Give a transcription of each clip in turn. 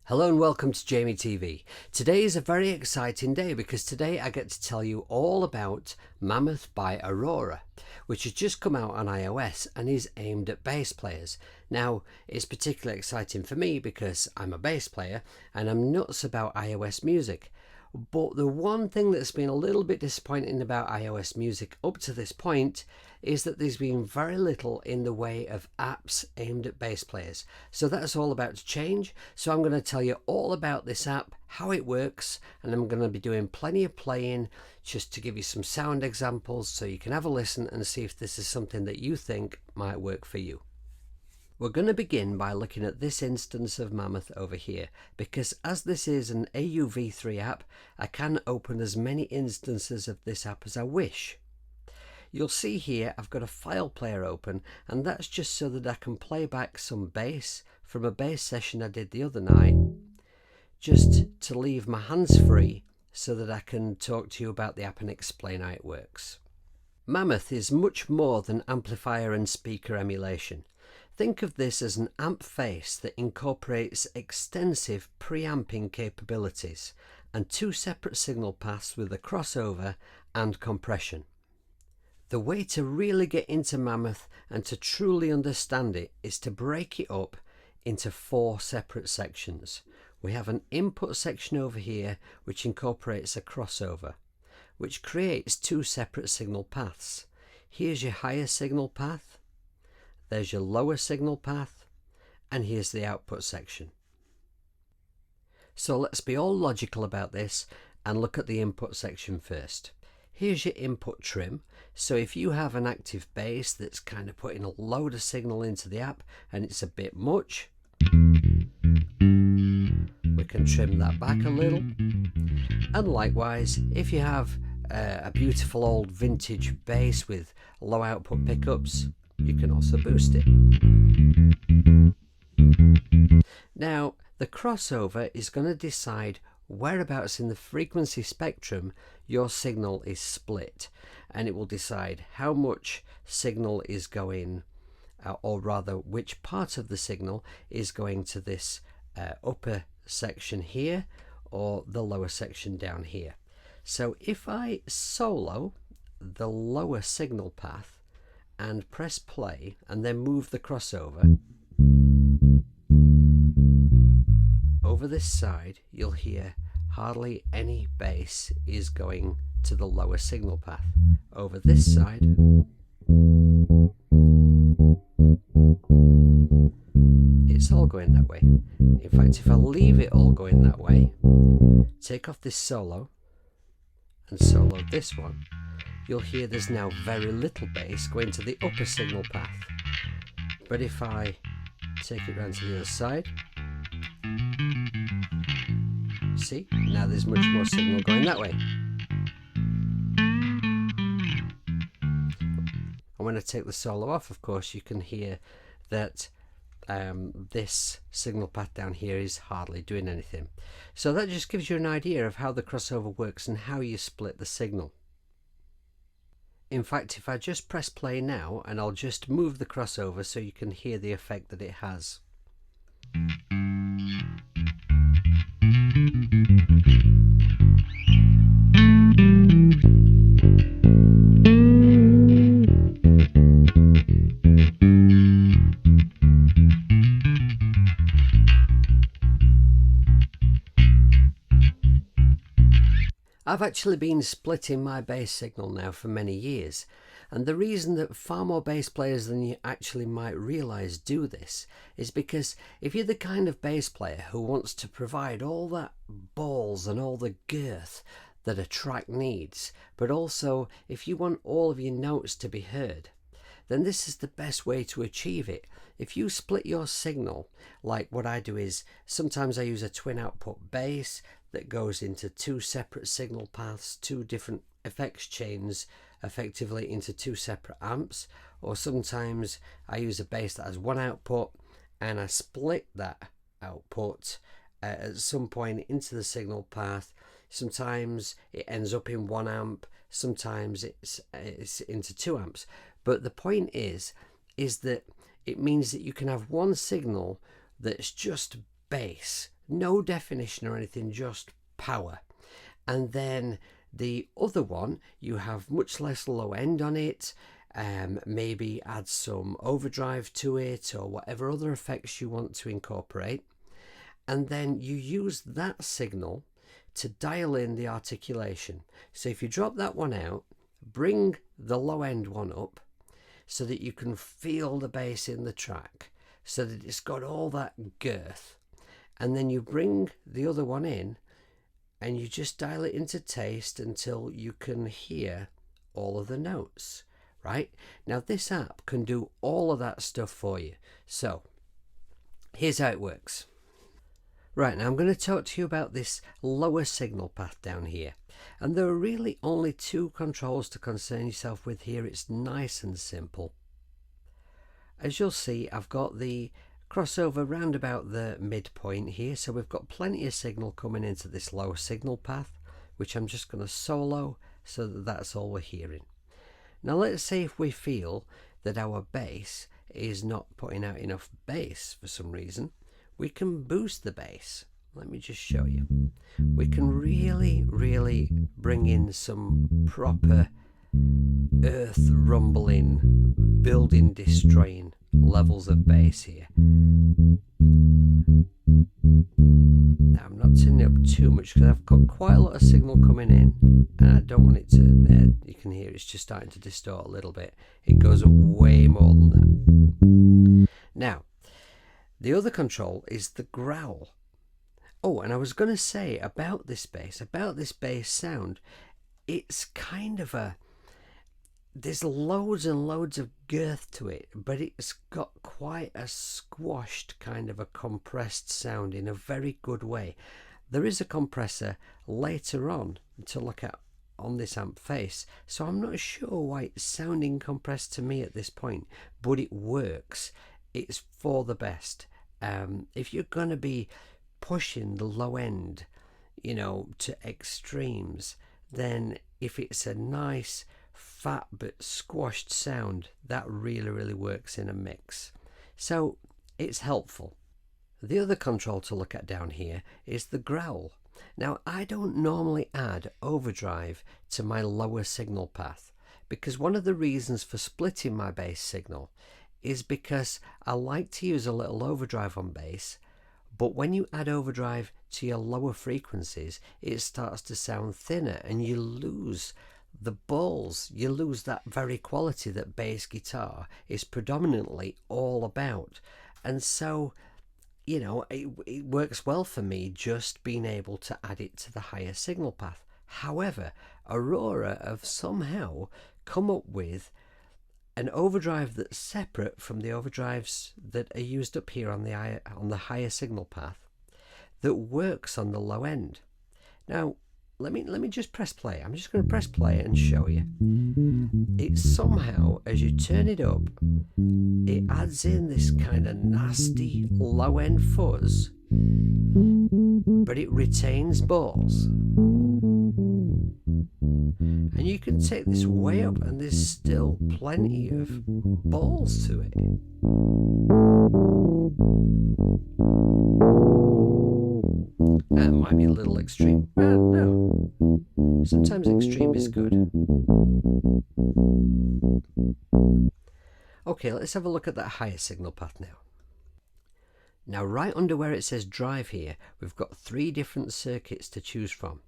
Hello and welcome to Jamie TV. Today is a very exciting day because today I get to tell you all about Mammoth by Aurora, which has just come out on iOS and is aimed at bass players. Now, it's particularly exciting for me because I'm a bass player and I'm nuts about iOS music. But the one thing that's been a little bit disappointing about iOS music up to this point is that there's been very little in the way of apps aimed at bass players. So that's all about to change. So I'm going to tell you all about this app, how it works, and I'm going to be doing plenty of playing just to give you some sound examples so you can have a listen and see if this is something that you think might work for you. We're going to begin by looking at this instance of Mammoth over here, because as this is an AUV3 app, I can open as many instances of this app as I wish. You'll see here I've got a file player open, and that's just so that I can play back some bass from a bass session I did the other night, just to leave my hands free so that I can talk to you about the app and explain how it works. Mammoth is much more than amplifier and speaker emulation. Think of this as an amp face that incorporates extensive preamping capabilities and two separate signal paths with a crossover and compression. The way to really get into Mammoth and to truly understand it is to break it up into four separate sections. We have an input section over here which incorporates a crossover, which creates two separate signal paths. Here's your higher signal path. There's your lower signal path, and here's the output section. So let's be all logical about this and look at the input section first. Here's your input trim. So if you have an active bass that's kind of putting a load of signal into the app and it's a bit much, we can trim that back a little. And likewise, if you have a beautiful old vintage bass with low output pickups, you can also boost it. Now, the crossover is going to decide whereabouts in the frequency spectrum your signal is split, and it will decide how much signal is going, or rather which part of the signal is going to this upper section here or the lower section down here. So if I solo the lower signal path and press play and then move the crossover over this side, you'll hear hardly any bass is going to the lower signal path. Over this side, it's all going that way. In fact, if I leave it all going that way, take off this solo and solo this one, you'll hear there's now very little bass going to the upper signal path. But if I take it round to the other side, see, now there's much more signal going that way. And when I take the solo off, of course, you can hear that this signal path down here is hardly doing anything. So that just gives you an idea of how the crossover works and how you split the signal. In fact, if I just press play now, and I'll just move the crossover so you can hear the effect that it has. I've actually been splitting my bass signal now for many years, and the reason that far more bass players than you actually might realise do this is because if you're the kind of bass player who wants to provide all that balls and all the girth that a track needs, but also if you want all of your notes to be heard, then this is the best way to achieve it. If you split your signal, like what I do is sometimes I use a twin output bass that goes into two separate signal paths, two different effects chains, effectively into two separate amps, or sometimes I use a bass that has one output and I split that output at some point into the signal path. Sometimes it ends up in one amp, sometimes it's into two amps. But the point is that it means that you can have one signal that's just bass no definition or anything, just power. And then the other one, you have much less low end on it, maybe add some overdrive to it or whatever other effects you want to incorporate. And then you use that signal to dial in the articulation. So if you drop that one out, bring the low end one up so that you can feel the bass in the track, so that it's got all that girth. And then you bring the other one in and you just dial it into taste until you can hear all of the notes, right? Now this app can do all of that stuff for you. So here's how it works. Right, now I'm going to talk to you about this lower signal path down here. And there are really only two controls to concern yourself with here. It's nice and simple. As you'll see, I've got the crossover round about the midpoint here, so we've got plenty of signal coming into this lower signal path, which I'm just going to solo so that that's all we're hearing. Now let's say if we feel that our bass is not putting out enough bass for some reason, we can boost the bass. Let me just show you. We can really bring in some proper earth rumbling, building destroying levels of bass here. Now I'm not turning it up too much because I've got quite a lot of signal coming in and I don't want it to, there you can hear it's just starting to distort a little bit. It goes up way more than that. Now the other control is the growl. Oh, and I was going to say about this bass sound, it's kind of there's loads and loads of girth to it, but it's got quite a squashed kind of a compressed sound in a very good way. There is a compressor later on to look at on this amp face, so I'm not sure why it's sounding compressed to me at this point, but it works. It's for the best. If you're going to be pushing the low end, you know, to extremes, then if it's a nice fat but squashed sound, that really works in a mix. So it's helpful. The other control to look at down here is the growl. Now I don't normally add overdrive to my lower signal path because one of the reasons for splitting my bass signal is because I like to use a little overdrive on bass, but when you add overdrive to your lower frequencies, it starts to sound thinner and you lose the balls, you lose that very quality that bass guitar is predominantly all about. And so, you know, it works well for me just being able to add it to the higher signal path. However, Aurora have somehow come up with an overdrive that's separate from the overdrives that are used up here on the higher signal path that works on the low end. Now let me just press play. I'm just going to press play and show you. It somehow, as you turn it up, it adds in this kind of nasty low end fuzz, but it retains balls. And you can take this way up and there's still plenty of balls to it. That might be a little extreme. Well, no. Sometimes extreme is good. Okay, let's have a look at that higher signal path now. Now right under where it says drive here, we've got 3 different circuits to choose from.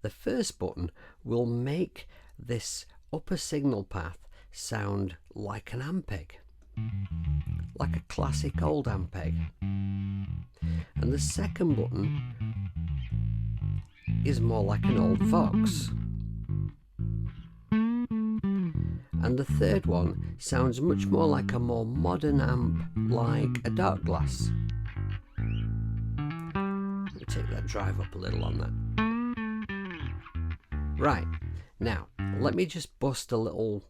The first button will make this upper signal path sound like an Ampeg, like a classic old Ampeg. And the second button is more like an old Vox. And the third one sounds much more like a more modern amp, like a Dark Glass. Let me take that drive up a little on that. Right, now let me just bust a little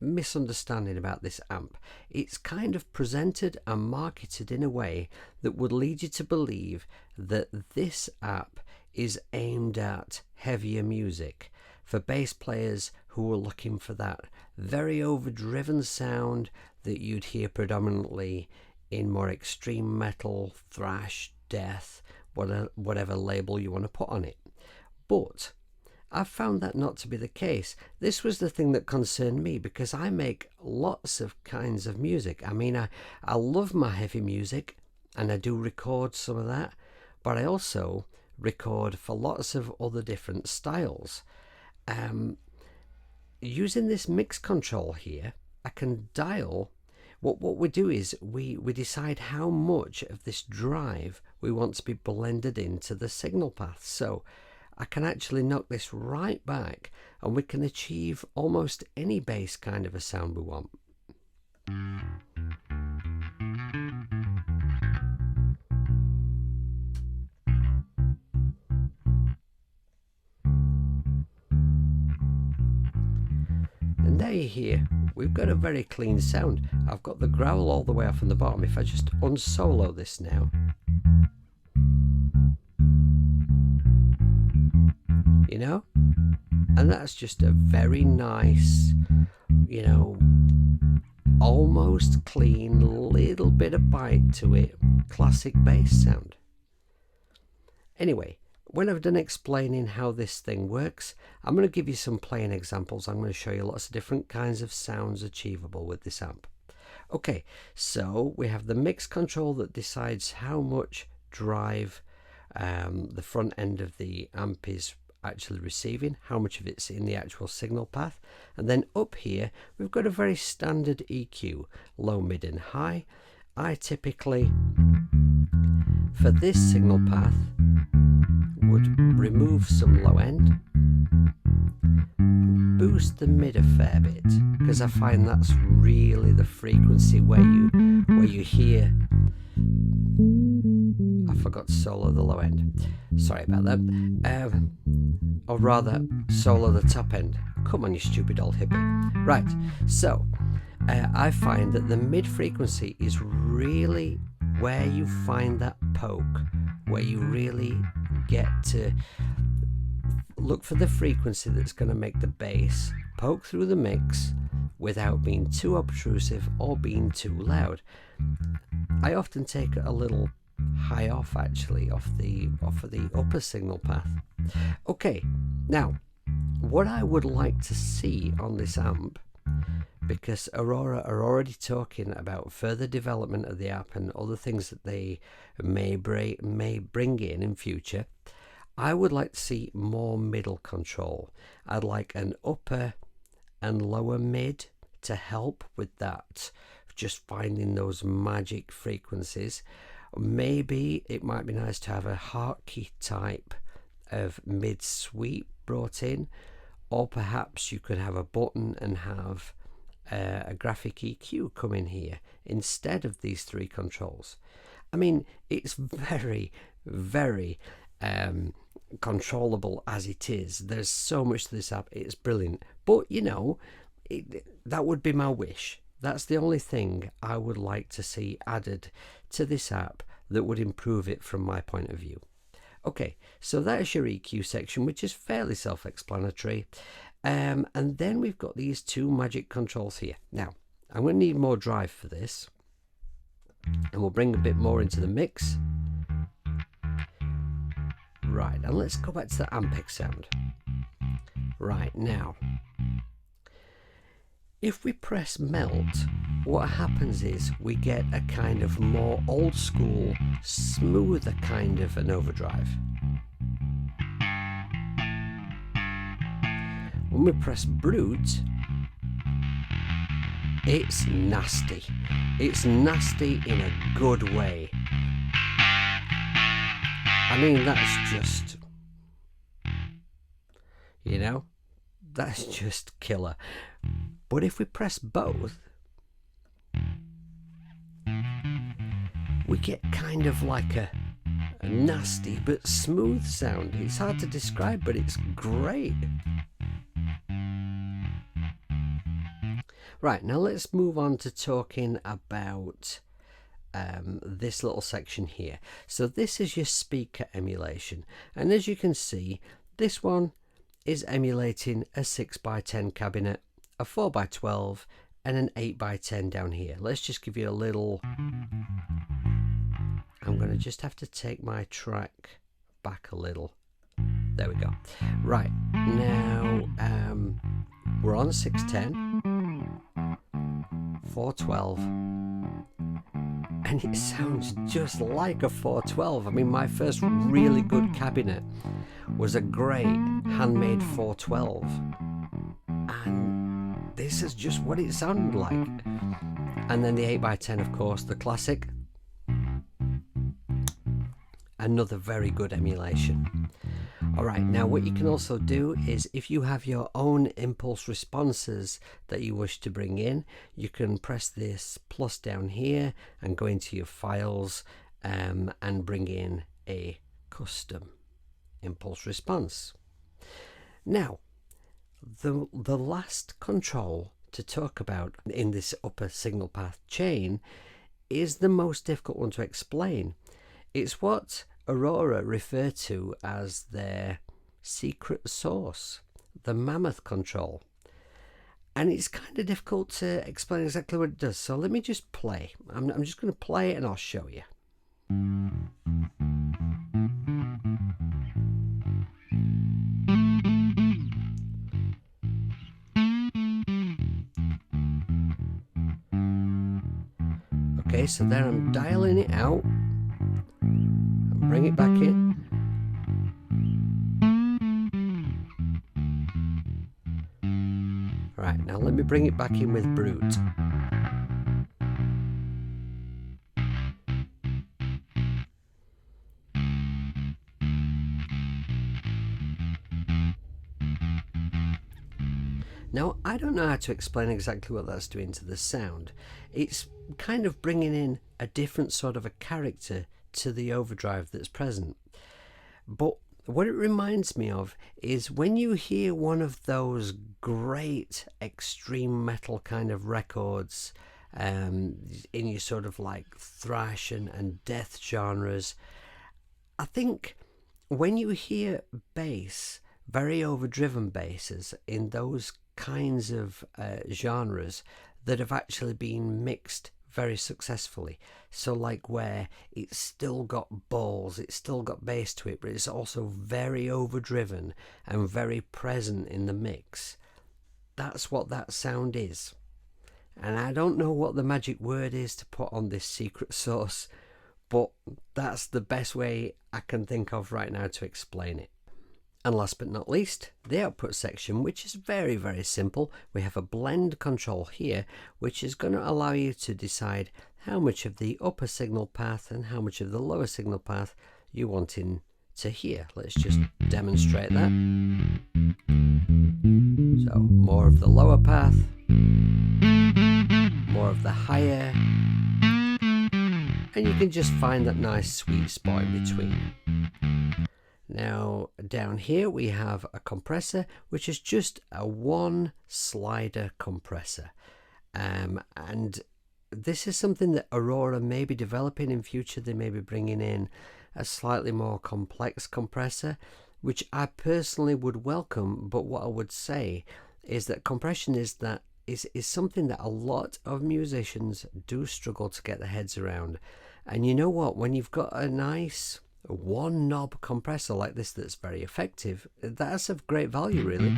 misunderstanding about this amp. It's kind of presented and marketed in a way that would lead you to believe that this app is aimed at heavier music for bass players who are looking for that very overdriven sound that you'd hear predominantly in more extreme metal, thrash, death, whatever label you want to put on it. But I've found that not to be the case. This was the thing that concerned me, because I make lots of kinds of music. I mean, I love my heavy music, and I do record some of that, but I also record for lots of other different styles. Using this mix control here, I can dial. What we do is we decide how much of this drive we want to be blended into the signal path. So I can actually knock this right back, and we can achieve almost any bass kind of a sound we want. And there you hear, we've got a very clean sound. I've got the growl all the way off on the bottom. If I just unsolo this now, you know, and that's just a very nice, you know, almost clean, little bit of bite to it, classic bass sound. Anyway, when I've done explaining how this thing works, I'm going to give you some playing examples. I'm going to show you lots of different kinds of sounds achievable with this amp. Okay, so we have the mix control that decides how much drive the front end of the amp is actually receiving, how much of it's in the actual signal path. And then up here we've got a very standard EQ, low, mid and high. I typically, for this signal path, would remove some low end, boost the mid a fair bit, because I find that's really the frequency where you hear. I forgot to solo the low end, sorry about that, or rather solo the top end. Come on, you stupid old hippie. Right, so I find that the mid frequency is really where you find that poke, where you really get to look for the frequency that's going to make the bass poke through the mix without being too obtrusive or being too loud. I often take a little high off, actually, off of the upper signal path. Okay, now what I would like to see on this amp, because Aurora are already talking about further development of the app and other things that they may bring in future, I would like to see more middle control. I'd like an upper and lower mid to help with that, just finding those magic frequencies. Maybe it might be nice to have a hotkey type of mid sweep brought in, or perhaps you could have a button and have a graphic EQ come in here instead of these three controls. I mean, it's very, very controllable as it is. There's so much to this app, it's brilliant. But you know, that would be my wish. That's the only thing I would like to see added to this app that would improve it from my point of view. Okay, so that is your EQ section, which is fairly self-explanatory. And then we've got these two magic controls here. Now, I'm going to need more drive for this, and we'll bring a bit more into the mix. Right, and let's go back to the Ampex sound. Right, now, if we press melt, what happens is we get a kind of more old school, smoother kind of an overdrive. When we press brute, it's nasty. It's nasty in a good way. I mean, that's just, you know, that's just killer. But if we press both, we get kind of like a nasty but smooth sound. It's hard to describe, but it's great. Right, now let's move on to talking about this little section here. So this is your speaker emulation, and as you can see, this one is emulating a 6x10 cabinet, a 4x12 and an 8x10 down here. Let's just give you a little, I'm I'm going to just have to take my track back a little. There we go. Right, now we're on 610, 412, and it sounds just like a 412. I mean, my first really good cabinet was a great handmade 412, and this is just what it sounded like. And then the 8x10, of course, the classic. Another very good emulation. Alright, now what you can also do is, if you have your own impulse responses that you wish to bring in, you can press this plus down here and go into your files and bring in a custom impulse response. Now, the last control to talk about in this upper signal path chain is the most difficult one to explain. It's what Aurora refer to as their secret sauce, the Mammoth control. And it's kind of difficult to explain exactly what it does. So let me just play. I'm just going to play it and I'll show you. Okay, so there I'm dialing it out. Bring it back in. Right, now let me bring it back in with Brute. Now, I don't know how to explain exactly what that's doing to the sound. It's kind of bringing in a different sort of a character to the overdrive that's present. But what it reminds me of is when you hear one of those great extreme metal kind of records in your sort of like thrash and death genres, I think when you hear bass, very overdriven basses in those kinds of genres that have actually been mixed very successfully, so like where it's still got balls, it's still got bass to it, but it's also very overdriven and very present in the mix. That's what that sound is. And I don't know what the magic word is to put on this secret sauce, but that's the best way I can think of right now to explain it. And last but not least, the output section, which is very, very simple. We have a blend control here, which is going to allow you to decide how much of the upper signal path and how much of the lower signal path you want in to hear. Let's just demonstrate that. So more of the lower path, more of the higher, and you can just find that nice sweet spot in between. Now down here we have a compressor, which is just a one slider compressor, and this is something that Aurora may be developing in future. They may be bringing in a slightly more complex compressor, which I personally would welcome. But what I would say is that compression is something that a lot of musicians do struggle to get their heads around. And you know what, when you've got a nice one knob compressor like this that's very effective, that's of great value really.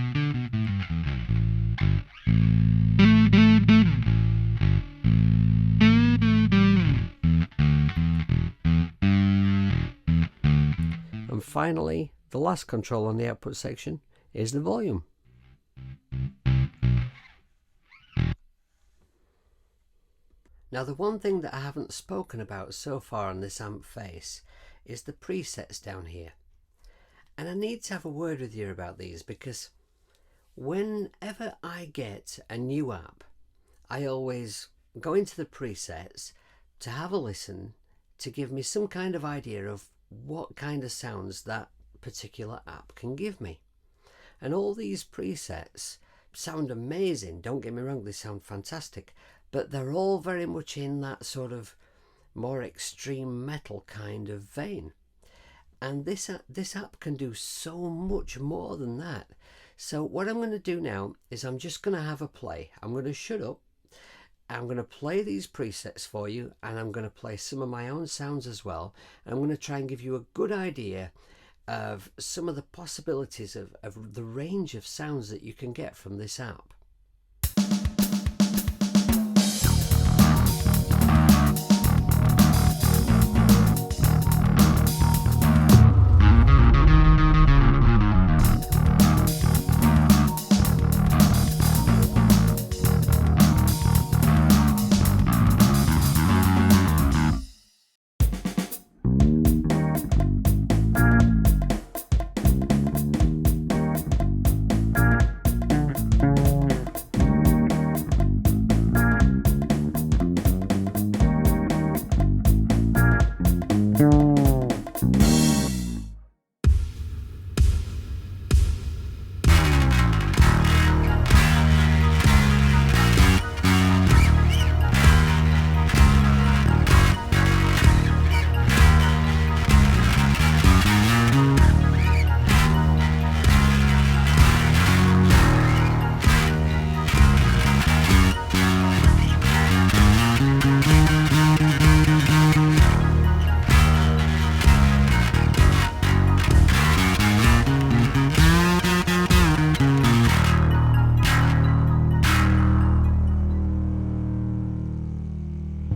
And finally, the last control on the output section is the volume. Now the one thing that I haven't spoken about so far on this amp face is the presets down here. And I need to have a word with you about these, because whenever I get a new app, I always go into the presets to have a listen to give me some kind of idea of what kind of sounds that particular app can give me. And all these presets sound amazing, don't get me wrong, they sound fantastic, but they're all very much in that sort of more extreme metal kind of vein. And this app can do so much more than that. So what I'm going to do now is I'm just going to have a play. I'm going to shut up I'm going to play these presets for you, and I'm going to play some of my own sounds as well. And I'm going to try and give you a good idea of some of the possibilities of the range of sounds that you can get from this app.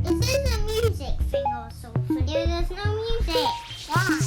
This is a music thing or something. There's no music. Why?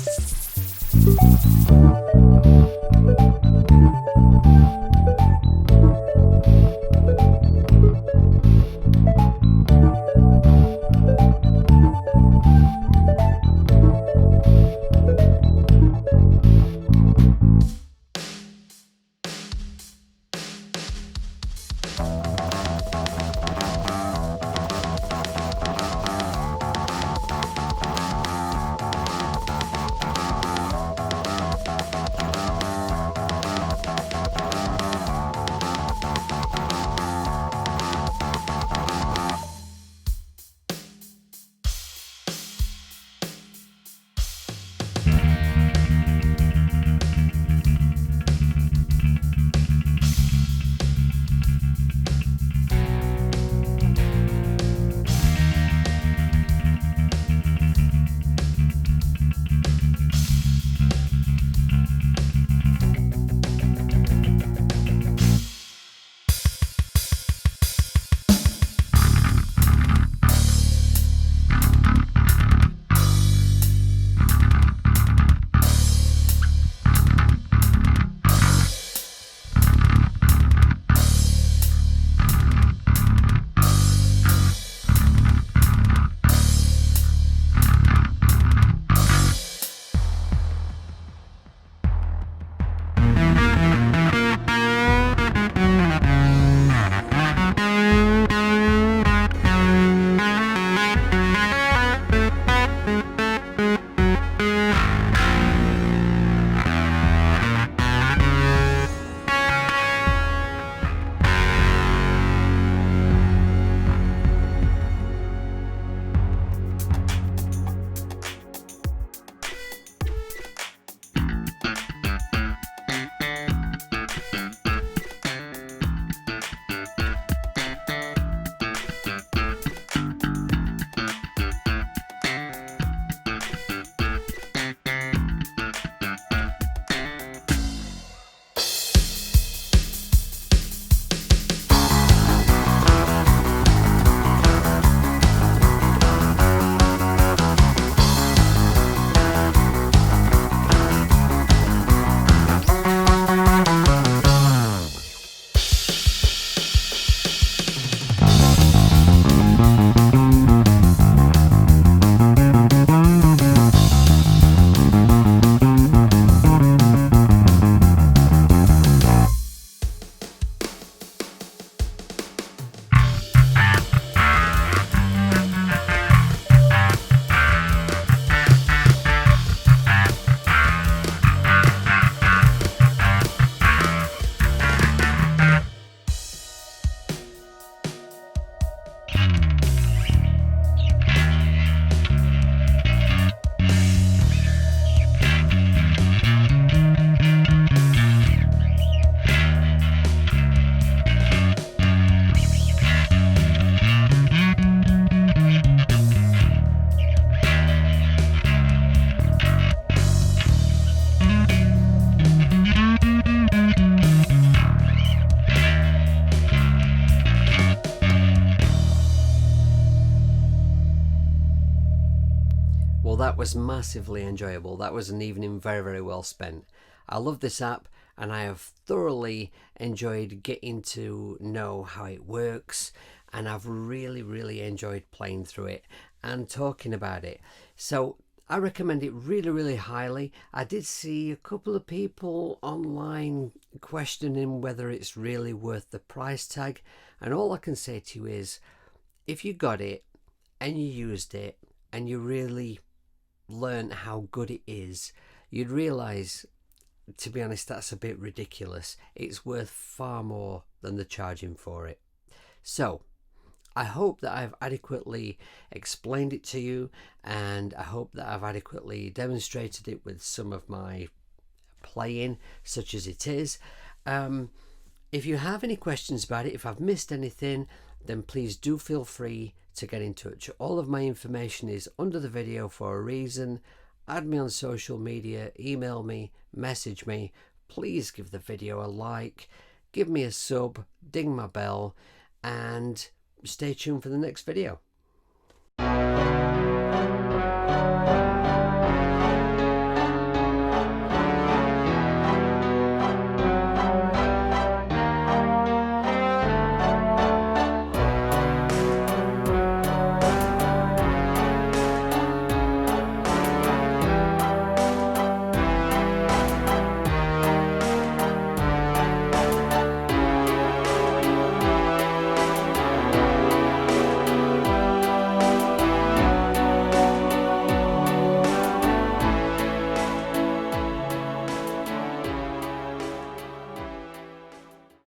that was massively enjoyable. That was an evening very, very well spent. I love this app, and I have thoroughly enjoyed getting to know how it works, and I've really, really enjoyed playing through it and talking about it. So I recommend it really, really highly. I did see a couple of people online questioning whether it's really worth the price tag, and all I can say to you is, if you got it and you used it and you really learned how good it is, you'd realise, to be honest, that's a bit ridiculous. It's worth far more than the charging for it. So I hope that I've adequately explained it to you, and I hope that I've adequately demonstrated it with some of my playing, such as it is. If you have any questions about it, if I've missed anything, then please do feel free to get in touch. All of my information is under the video for a reason. Add me on social media, email me, message me. Please give the video a like, give me a sub, ding my bell, and stay tuned for the next video.